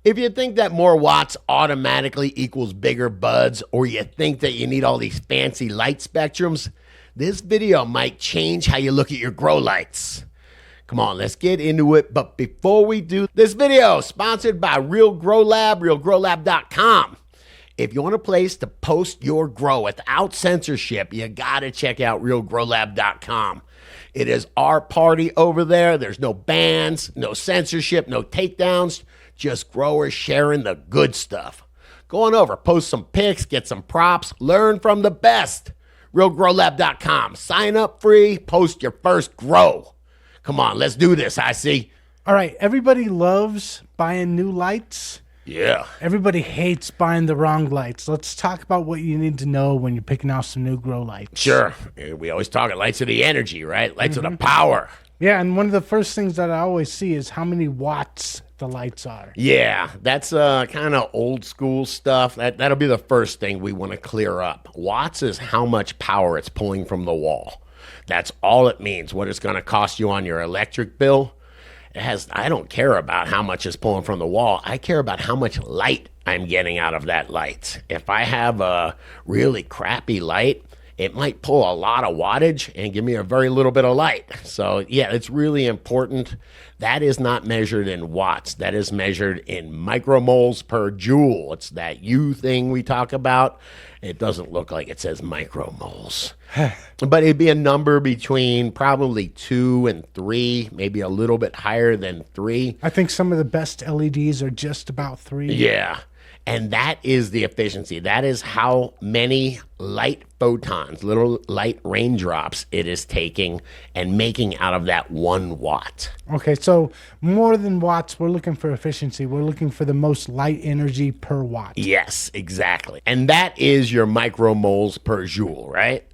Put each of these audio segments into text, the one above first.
If you think that more watts automatically equals bigger buds, or you think that you need all these fancy light spectrums, this video might change how you look at your grow lights. Come on, let's get into it. But before we do, this video is sponsored by Real Grow Lab, realgrowlab.com. If you want a place to post your grow without censorship, you gotta check out realgrowlab.com. It is our party over there. There's no bans, no censorship, no takedowns, just growers sharing the good stuff. Go on over, post some pics, get some props, learn from the best. realgrowlab.com. Sign up free, post your first grow. Come on, let's do this, I see. All right, everybody loves buying new lights. Yeah. Everybody hates buying the wrong lights. Let's talk about what you need to know when you're picking out some new grow lights. Sure. We always talk lights of the energy, right? Lights of the power. Yeah, and one of the first things that I always see is how many watts the lights are. Yeah, that's kind of old school stuff. That'll be the first thing we want to clear up. Watts is how much power it's pulling from the wall. That's all it means. What it's going to cost you on your electric bill. I don't care about how much is pulling from the wall. I care about how much light I'm getting out of that light. If I have a really crappy light, it might pull a lot of wattage and give me a very little bit of light. So yeah, it's really important. That is not measured in watts. That is measured in micromoles per joule. It's that U thing we talk about. It doesn't look like it says micromoles. But it'd be a number between probably 2 and 3, maybe a little bit higher than 3. I think some of the best LEDs are just about 3. Yeah. And that is the efficiency. That is how many light photons, little light raindrops it is taking and making out of that 1 watt. Okay, so more than watts, we're looking for efficiency. We're looking for the most light energy per watt. Yes, exactly. And that is your micromoles per joule, right?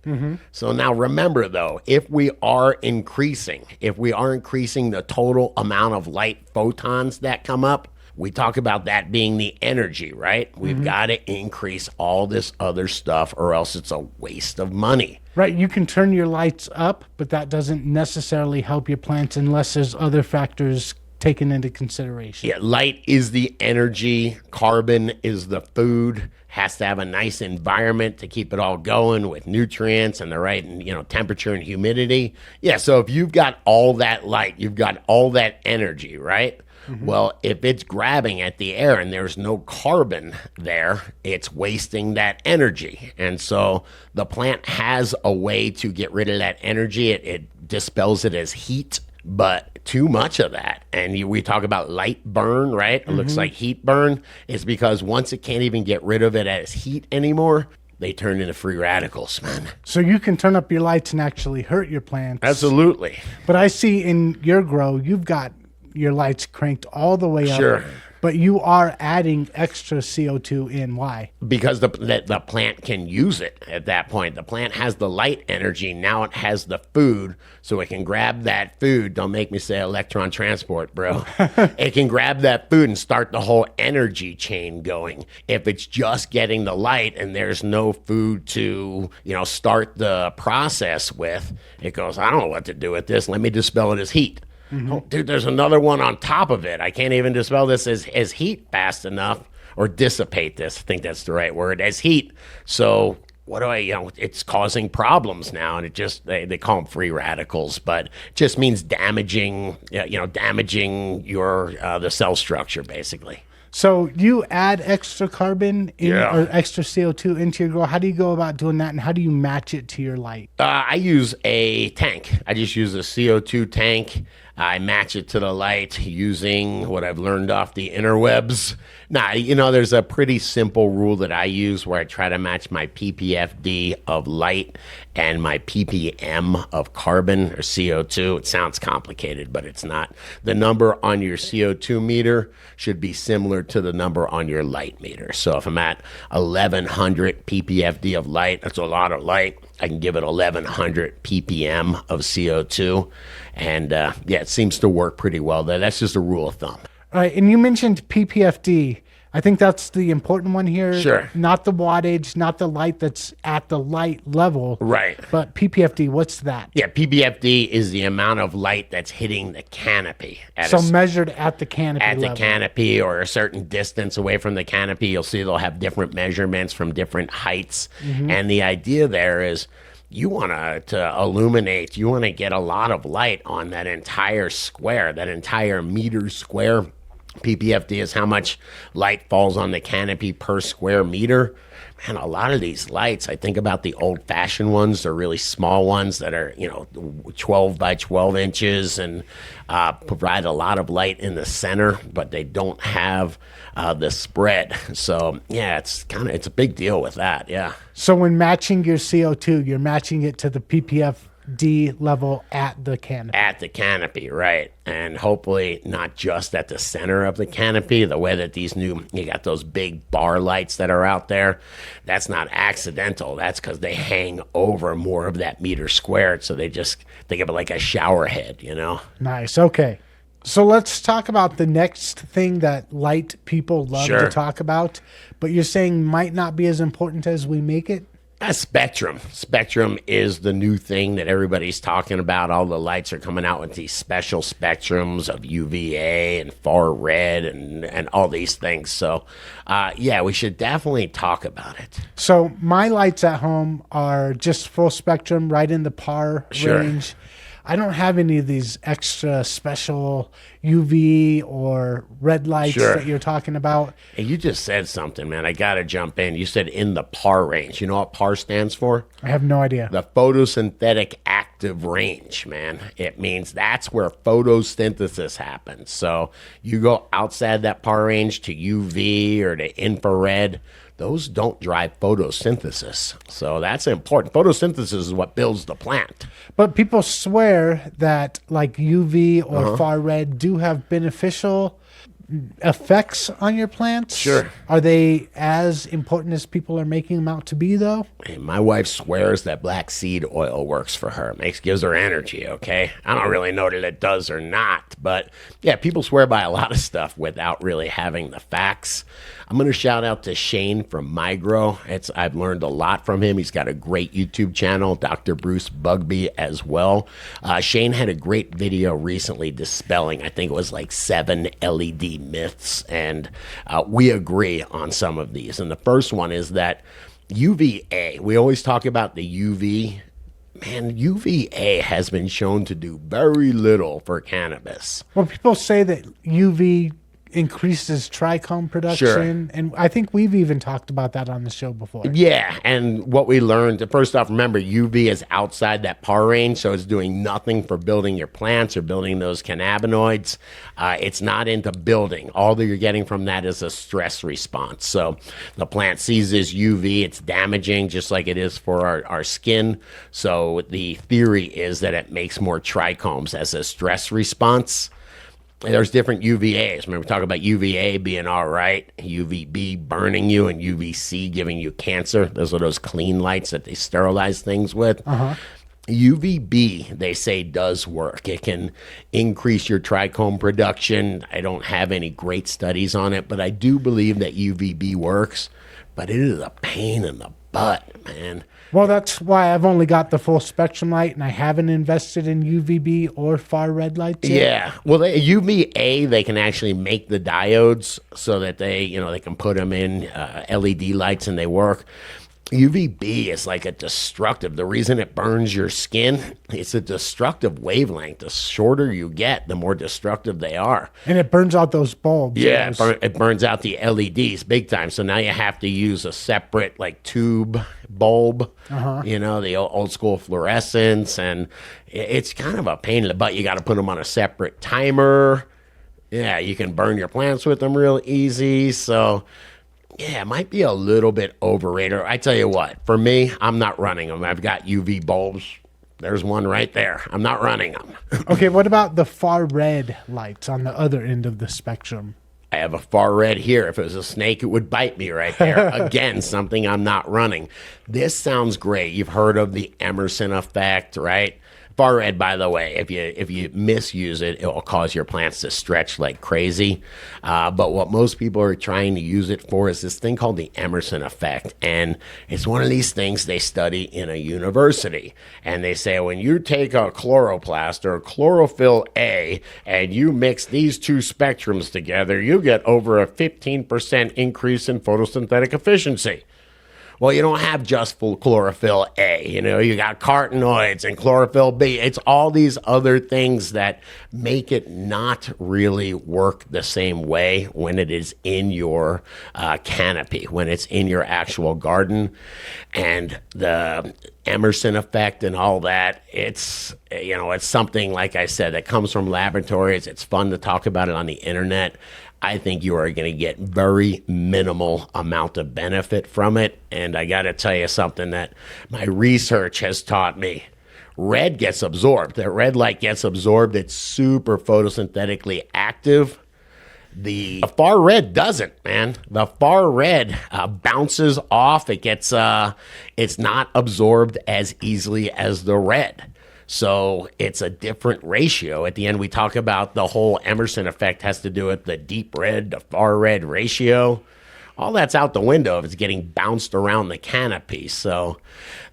So now remember though, if we are increasing the total amount of light photons that come up, we talk about that being the energy, right? We've got to increase all this other stuff or else it's a waste of money. Right, you can turn your lights up, but that doesn't necessarily help your plants unless there's other factors taken into consideration. Yeah, light is the energy, carbon is the food, has to have a nice environment to keep it all going with nutrients and the right, temperature and humidity. Yeah, so if you've got all that light, you've got all that energy, right? Well, if it's grabbing at the air and there's no carbon there, it's wasting that energy. And so the plant has a way to get rid of that energy. It dispels it as heat, but too much of that. And we talk about light burn, right? It looks like heat burn. It's because once it can't even get rid of it as heat anymore, they turn into free radicals, man. So you can turn up your lights and actually hurt your plants. Absolutely. But I see in your grow, you've got your lights cranked all the way up. Sure. But you are adding extra CO2 in. Why? Because the plant can use it at that point. The plant has the light energy. Now it has the food, so it can grab that food. Don't make me say electron transport, bro. It can grab that food and start the whole energy chain going. If it's just getting the light and there's no food to, start the process with, it goes, I don't know what to do with this. Let me dispel it as heat. Oh, dude, there's another one on top of it. I can't even dispel this as heat fast enough, or dissipate this. I think that's the right word, as heat. So what do it's causing problems now, and it just, they call them free radicals, but it just means damaging your, the cell structure, basically. So you add extra carbon or extra CO2 into your grow. How do you go about doing that, and how do you match it to your light? I use a tank. I just use a CO2 tank. I match it to the light using what I've learned off the interwebs. Now, there's a pretty simple rule that I use where I try to match my PPFD of light and my ppm of carbon or CO2. It sounds complicated, but it's not. The number on your CO2 meter should be similar to the number on your light meter. So if I'm at 1100 PPFD of light, that's a lot of light. I can give it 1100 ppm of CO2. And it seems to work pretty well there. That's just a rule of thumb. All right, and you mentioned PPFD. I think that's the important one here. Sure. Not the wattage, not the light that's at the light level. Right. But PPFD, what's that? Yeah, PPFD is the amount of light that's hitting the canopy. So measured at the canopy at level. the canopy or a certain distance away from the canopy. You'll see they'll have different measurements from different heights. And the idea there is you want to illuminate, you want to get a lot of light on that entire square, that entire meter square. PPFD is how much light falls on the canopy per square meter. Man, a lot of these lights, I think about the old-fashioned ones, they're really small ones that are, 12 by 12 inches and provide a lot of light in the center, but they don't have the spread. So, yeah, it's a big deal with that, yeah. So when matching your CO2, you're matching it to the PPFD level at the canopy. At the canopy, right. And hopefully not just at the center of the canopy, the way that you got those big bar lights that are out there, that's not accidental. That's because they hang over more of that meter squared. So they just think of it like a shower head, Nice. Okay. So let's talk about the next thing that light people love Sure. to talk about, but you're saying might not be as important as we make it? Spectrum. Spectrum is the new thing that everybody's talking about. All the lights are coming out with these special spectrums of UVA and far red and all these things. So, yeah, we should definitely talk about it. So my lights at home are just full spectrum, right in the PAR Sure. range. I don't have any of these extra special UV or red lights Sure. that you're talking about. Hey, you just said something, man. I got to jump in. You said in the PAR range. You know what PAR stands for? I have no idea. The photosynthetic active range, man. It means that's where photosynthesis happens. So you go outside that PAR range to UV or to infrared, those don't drive photosynthesis. So that's important. Photosynthesis is what builds the plant. But people swear that like UV or far red do have beneficial effects on your plants. Sure. Are they as important as people are making them out to be, though? Hey, my wife swears that black seed oil works for her. Gives her energy, okay? I don't really know that it does or not, but yeah, people swear by a lot of stuff without really having the facts. I'm going to shout out to Shane from Migro. I've learned a lot from him. He's got a great YouTube channel, Dr. Bruce Bugby as well. Shane had a great video recently dispelling, I think it was like 7 LED myths, and we agree on some of these. And the first one is that UVA, we always talk about the UV. Man, UVA has been shown to do very little for cannabis. Well, people say that UV increases trichome production, and I think we've even talked about that on the show before. Yeah, and what we learned, first off, remember, UV is outside that PAR range, so it's doing nothing for building your plants or building those cannabinoids. It's not into building. All that you're getting from that is a stress response. So the plant sees this UV, it's damaging, just like it is for our skin. So the theory is that it makes more trichomes as a stress response. There's different UVAs. Remember, we talk about UVA being all right, UVB burning you, and UVC giving you cancer. Those are those clean lights that they sterilize things with. UVB, they say, does work. It can increase your trichome production. I don't have any great studies on it, but I do believe that UVB works. But it is a pain in the butt, man. Well, that's why I've only got the full spectrum light, and I haven't invested in UVB or far red lights yet. Yeah. Well, UVA, they can actually make the diodes so that they can put them in LED lights and they work. UVB is like a destructive. The reason it burns your skin, it's a destructive wavelength. The shorter you get, the more destructive they are. And it burns out those bulbs. Yeah, it burns out the LEDs big time. So now you have to use a separate tube bulb, the old school fluorescence. And it's kind of a pain in the butt. You got to put them on a separate timer. Yeah, you can burn your plants with them real easy. So yeah, it might be a little bit overrated. I tell you what, for me, I'm not running them. I've got UV bulbs. There's one right there. I'm not running them. Okay, what about the far red lights on the other end of the spectrum? I have a far red here. If it was a snake, it would bite me right there. Again, something I'm not running. This sounds great. You've heard of the Emerson effect, right? Far red, by the way, if you misuse it, it will cause your plants to stretch like crazy. But what most people are trying to use it for is this thing called the Emerson effect. And it's one of these things they study in a university. And they say when you take a chloroplast or chlorophyll A and you mix these two spectrums together, you get over a 15% increase in photosynthetic efficiency. Well, you don't have just full chlorophyll A. You got carotenoids and chlorophyll B. It's all these other things that make it not really work the same way when it is in your canopy, when it's in your actual garden. And the Emerson effect and all that, it's something, like I said, that comes from laboratories. It's fun to talk about it on the internet. I think you are going to get very minimal amount of benefit from it. And I got to tell you something that my research has taught me. Red gets absorbed. The red light gets absorbed. It's super photosynthetically active. The far red doesn't, man. The far red bounces off. It gets, it's not absorbed as easily as the red. So it's a different ratio. At the end, we talk about the whole Emerson effect has to do with the deep red to far red ratio. All that's out the window if it's getting bounced around the canopy. So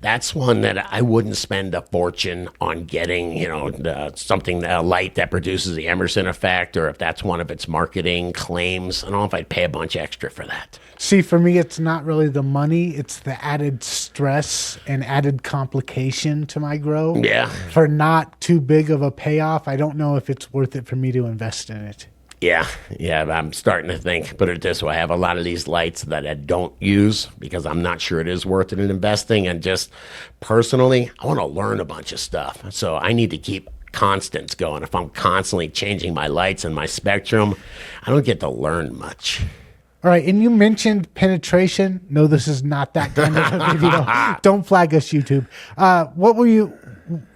that's one that I wouldn't spend a fortune on getting, a light that produces the Emerson effect, or if that's one of its marketing claims. I don't know if I'd pay a bunch extra for that. See, for me, it's not really the money. It's the added stress and added complication to my grow. Yeah. For not too big of a payoff, I don't know if it's worth it for me to invest in it. Yeah, I'm starting to think, put it this way, I have a lot of these lights that I don't use because I'm not sure it is worth it in investing. And just personally, I want to learn a bunch of stuff. So I need to keep constants going. If I'm constantly changing my lights and my spectrum, I don't get to learn much. All right, and you mentioned penetration. No, this is not that kind of a video. Don't flag us, YouTube. What were you...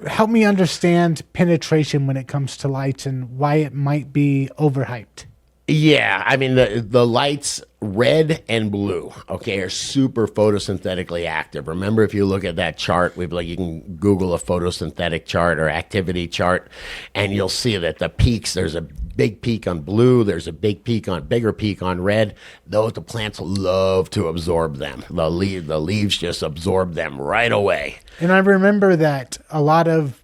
Help me understand penetration when it comes to lights and why it might be overhyped. Yeah, I mean, the lights, red and blue, okay, are super photosynthetically active. Remember, if you look at that chart, you can Google a photosynthetic chart or activity chart, and you'll see that the peaks, there's a big peak on blue, there's a bigger peak on red. The plants love to absorb them. The leaves just absorb them right away. And I remember that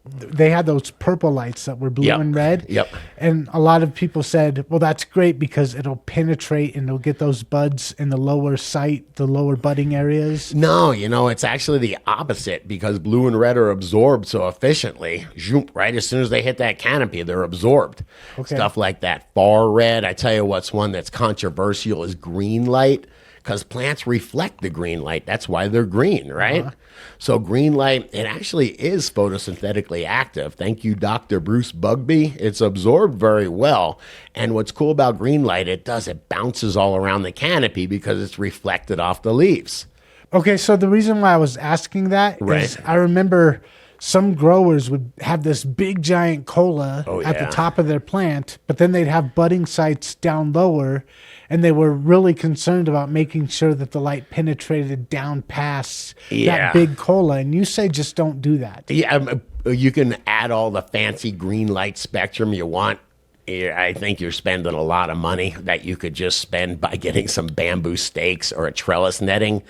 they had those purple lights that were blue and red. Yep. And a lot of people said, well, that's great because it'll penetrate and it'll get those buds in the lower site, the lower budding areas. No, it's actually the opposite because blue and red are absorbed so efficiently. Right as soon as they hit that canopy, they're absorbed. Okay. Stuff like that. Far red, I tell you what's one that's controversial is green light. Because plants reflect the green light. That's why they're green, right? Uh-huh. So green light, it actually is photosynthetically active. Thank you, Dr. Bruce Bugbee. It's absorbed very well. And what's cool about green light, it bounces all around the canopy because it's reflected off the leaves. Okay, so the reason why I was asking that is I remember some growers would have this big giant cola at the top of their plant, but then they'd have budding sites down lower, and they were really concerned about making sure that the light penetrated down past that big cola. And you say just don't do that. Yeah, you can add all the fancy green light spectrum you want. I think you're spending a lot of money that you could just spend by getting some bamboo stakes or a trellis netting.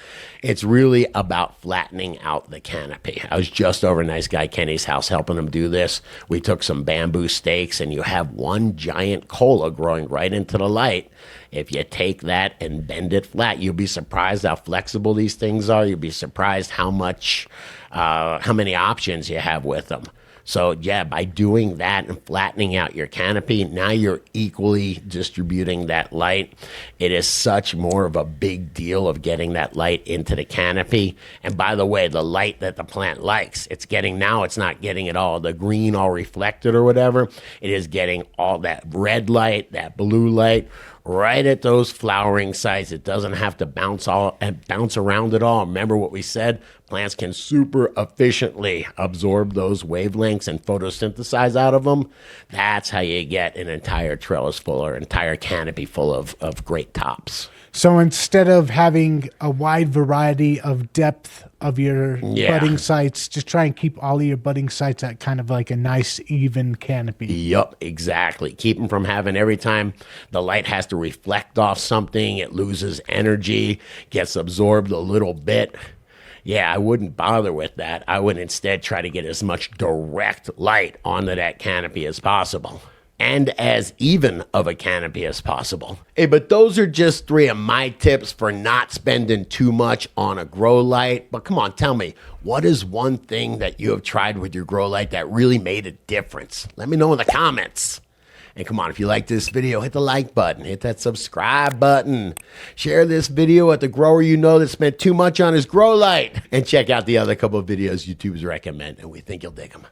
It's really about flattening out the canopy. I was just over Nice Guy Kenny's house helping him do this. We took some bamboo stakes and you have one giant cola growing right into the light. If you take that and bend it flat, you'll be surprised how flexible these things are. You'll be surprised how many options you have with them. So, by doing that and flattening out your canopy, now you're equally distributing that light. It is such more of a big deal of getting that light into the canopy. And by the way, the light that the plant likes, it's not getting it all, the green all reflected or whatever. It is getting all that red light, that blue light, right at those flowering sites. It doesn't have to bounce around at all. Remember what we said? Plants can super efficiently absorb those wavelengths and photosynthesize out of them. That's how you get an entire trellis full or entire canopy full of great tops. So instead of having a wide variety of depth of your budding sites. Just try and keep all of your budding sites at kind of like a nice, even canopy. Yup, exactly. Keep them from having every time the light has to reflect off something, it loses energy, gets absorbed a little bit. Yeah, I wouldn't bother with that. I would instead try to get as much direct light onto that canopy as possible, and as even of a canopy as possible. Hey, but those are just 3 of my tips for not spending too much on a grow light. But come on, tell me, what is one thing that you have tried with your grow light that really made a difference? Let me know in the comments. And come on, if you like this video, hit the like button, hit that subscribe button, share this video with the grower you know that spent too much on his grow light, and check out the other couple of videos YouTube's recommend, and we think you'll dig them.